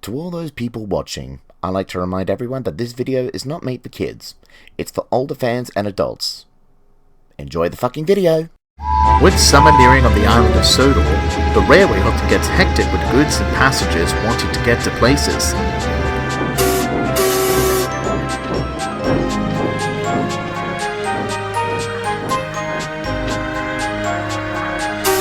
To all those people watching, I like to remind everyone that this video is not made for kids. It's for older fans and adults. Enjoy the fucking video! With summer nearing on the island of Sodor, the railway often gets hectic with goods and passengers wanting to get to places.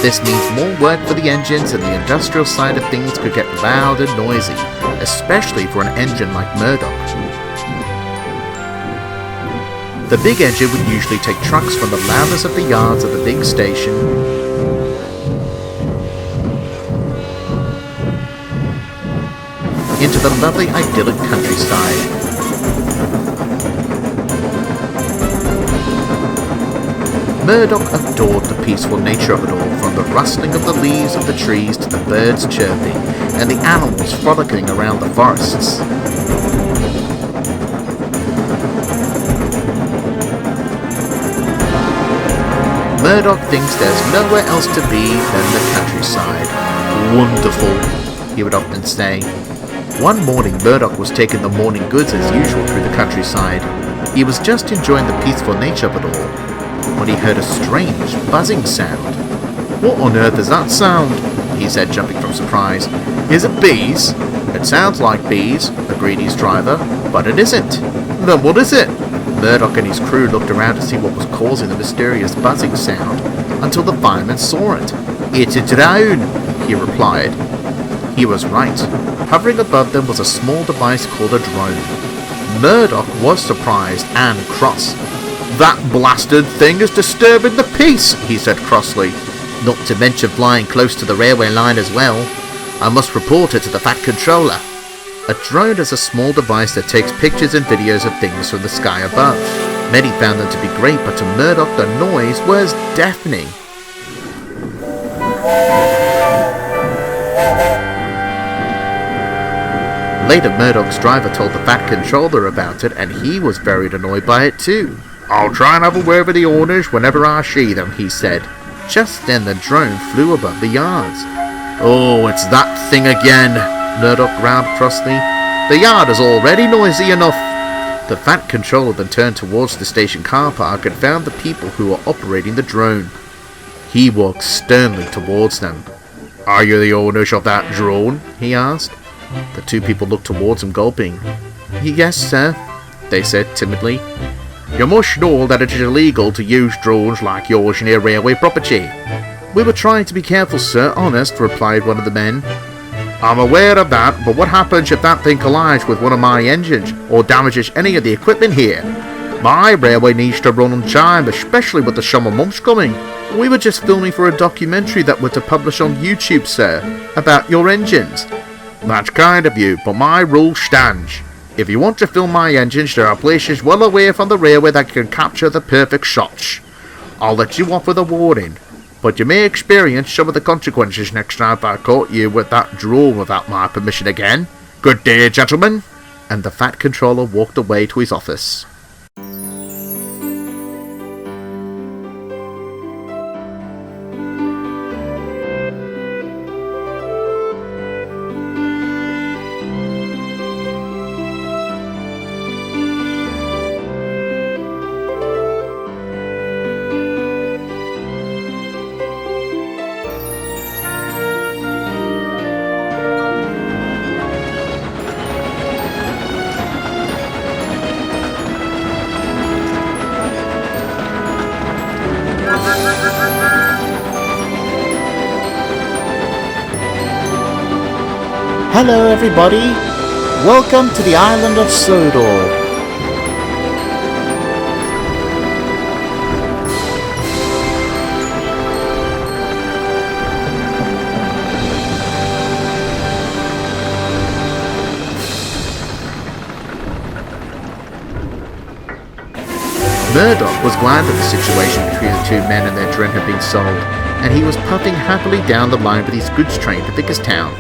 This means more work for the engines, and the industrial side of things could get loud and noisy, especially for an engine like Murdoch. The big engine would usually take trucks from the loudness of the yards of the big station into the lovely idyllic countryside. Murdoch adored the peaceful nature of it all, from the rustling of the leaves of the trees to the birds chirping and the animals frolicking around the forests. Murdoch thinks there's nowhere else to be than the countryside. Wonderful, he would often say. One morning, Murdoch was taking the morning goods as usual through the countryside. He was just enjoying the peaceful nature of it all when he heard a strange buzzing sound. "What on earth is that sound?" he said, jumping from surprise. "Is it bees?" "It sounds like bees," agreed his driver, "but it isn't." "Then what is it?" Murdoch and his crew looked around to see what was causing the mysterious buzzing sound, until the fireman saw it. "It's a drone," he replied. He was right. Hovering above them was a small device called a drone. Murdoch was surprised and cross. "That blasted thing is disturbing the peace," he said crossly. "Not to mention flying close to the railway line as well. I must report it to the Fat Controller." A drone is a small device that takes pictures and videos of things from the sky above. Many found them to be great, but to Murdoch the noise was deafening. Later, Murdoch's driver told the Fat Controller about it, and he was very annoyed by it too. "I'll try and have a word with the owners whenever I see them," he said. Just then the drone flew above the yards. "Oh, it's that thing again," Murdoch growled crossly. "The yard is already noisy enough." The Fat Controller then turned towards the station car park and found the people who were operating the drone. He walked sternly towards them. "Are you the owners of that drone?" he asked. The two people looked towards him, gulping. "Yes, sir," they said timidly. "You must know that it is illegal to use drones like yours near railway property." "We were trying to be careful, sir, honest," replied one of the men. "I'm aware of that, but what happens if that thing collides with one of my engines, or damages any of the equipment here? My railway needs to run on time, especially with the summer months coming." "We were just filming for a documentary that we're to publish on YouTube, sir, about your engines." "That's kind of you, but my rule stands. If you want to film my engines, there are places well away from the railway that can capture the perfect shots. I'll let you off with a warning, but you may experience some of the consequences next time I caught you with that drone without my permission again. Good day, gentlemen." And the Fat Controller walked away to his office. Hello everybody! Welcome to the island of Sodor. Murdoch was glad that the situation between the two men and their tren had been solved, and he was puffing happily down the line with his goods train to Vickerstown.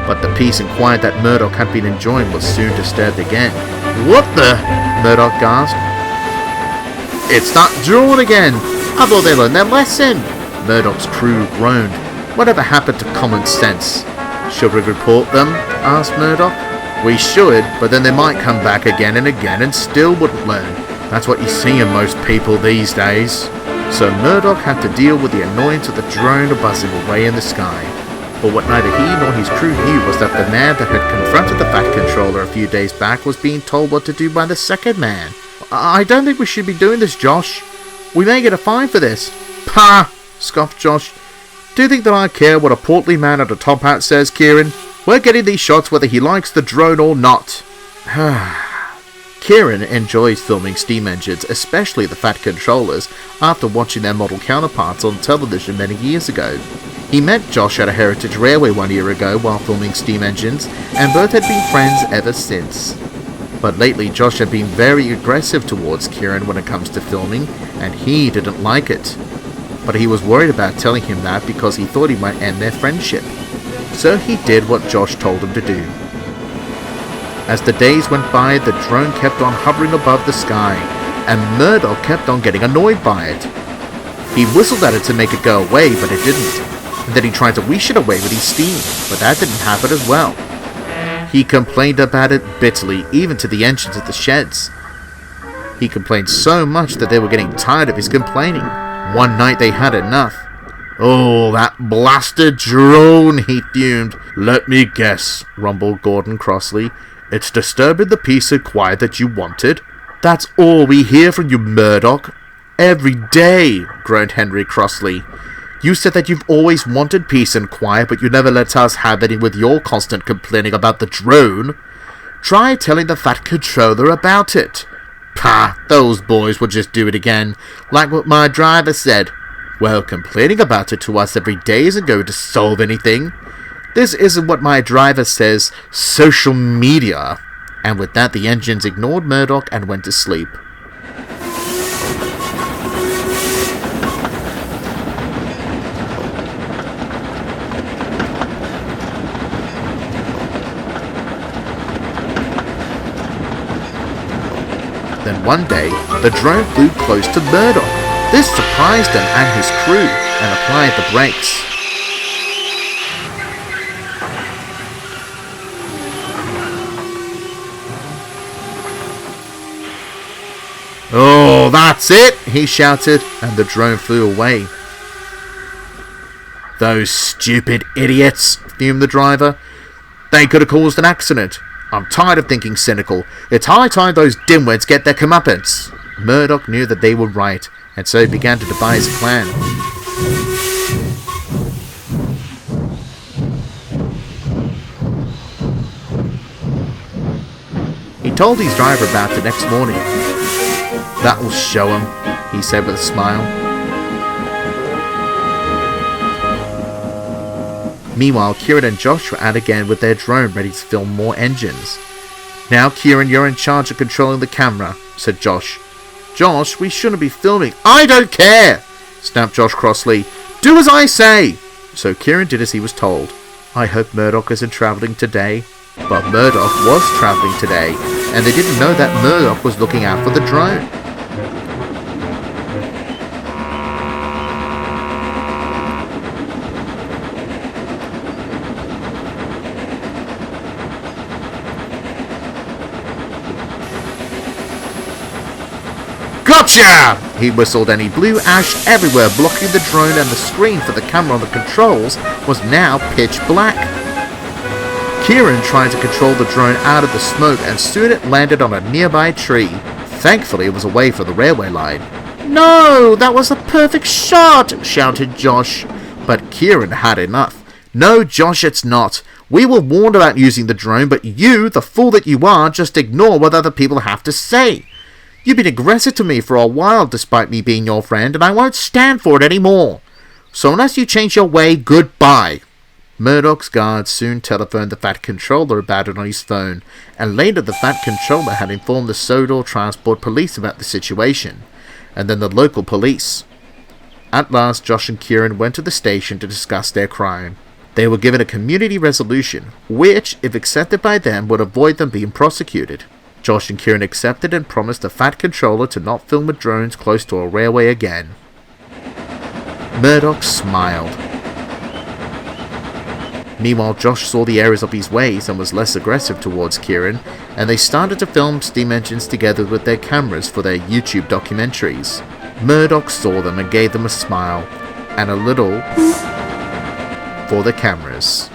But the peace and quiet that Murdoch had been enjoying was soon disturbed again. "What the?" Murdoch gasped. "It's that drone again! I thought they learned their lesson!" Murdoch's crew groaned. Whatever happened to common sense? Should we report them? Asked Murdoch. We should, but then they might come back again and again and still wouldn't learn. That's what you see in most people these days. So Murdoch had to deal with the annoyance of the drone buzzing away in the sky. But what neither he nor his crew knew was that the man that had confronted the Fat Controller a few days back was being told what to do by the second man. I don't think we should be doing this, Josh. We may get a fine for this. Pah! Scoffed Josh. Do you think that I care what a portly man at a top hat says, Kieran? We're getting these shots whether he likes the drone or not. Kieran enjoys filming steam engines, especially the Fat Controllers, after watching their model counterparts on television many years ago. He met Josh at a heritage railway 1 year ago while filming steam engines, and both had been friends ever since. But lately Josh had been very aggressive towards Kieran when it comes to filming, and he didn't like it. But he was worried about telling him that because he thought he might end their friendship. So he did what Josh told him to do. As the days went by, the drone kept on hovering above the sky, and Murdoch kept on getting annoyed by it. He whistled at it to make it go away, but it didn't. And then he tried to wish it away with his steam, but that didn't happen as well. He complained about it bitterly, even to the engines at the sheds. He complained so much that they were getting tired of his complaining. One night they had enough. Oh, that blasted drone, he fumed. Let me guess, rumbled Gordon crossly. It's disturbing the peace and quiet that you wanted. That's all we hear from you, Murdoch. Every day, groaned Henry crossly. You said that you've always wanted peace and quiet, but you never let us have any with your constant complaining about the drone. Try telling the Fat Controller about it. Pah, those boys will just do it again, like what my driver said. Well, complaining about it to us every day isn't going to solve anything. This isn't what my driver says, social media. And with that, the engines ignored Murdoch and went to sleep. Then one day, the drone flew close to Murdoch. This surprised him and his crew, and applied the brakes. Oh, that's it, he shouted, and the drone flew away. Those stupid idiots, fumed the driver. They could have caused an accident. I'm tired of thinking cynical. It's high time those dimwits get their comeuppance. Murdoch knew that they were right, and so he began to devise a plan. He told his driver about it next morning. That will show him, he said with a smile. Meanwhile, Kieran and Josh were out again with their drone ready to film more engines. Now, Kieran, you're in charge of controlling the camera, said Josh. Josh, we shouldn't be filming. I don't care, snapped Josh crossly. Do as I say. So Kieran did as he was told. I hope Murdoch isn't travelling today. But Murdoch was travelling today, and they didn't know that Murdoch was looking out for the drone. Gotcha! He whistled, and he blew ash everywhere, blocking the drone, and the screen for the camera on the controls was now pitch black. Kieran tried to control the drone out of the smoke, and soon it landed on a nearby tree. Thankfully, it was away from the railway line. No, that was a perfect shot, shouted Josh. But Kieran had enough. No, Josh, it's not. We were warned about using the drone, but you, the fool that you are, just ignore what other people have to say. You've been aggressive to me for a while, despite me being your friend, and I won't stand for it anymore. So unless you change your way, goodbye. Murdoch's guards soon telephoned the Fat Controller about it on his phone, and later the Fat Controller had informed the Sodor Transport Police about the situation, and then the local police. At last, Josh and Kieran went to the station to discuss their crime. They were given a community resolution, which, if accepted by them, would avoid them being prosecuted. Josh and Kieran accepted and promised the Fat Controller to not film with drones close to a railway again. Murdoch smiled. Meanwhile, Josh saw the errors of his ways and was less aggressive towards Kieran, and they started to film steam engines together with their cameras for their YouTube documentaries. Murdoch saw them and gave them a smile, and a little for the cameras.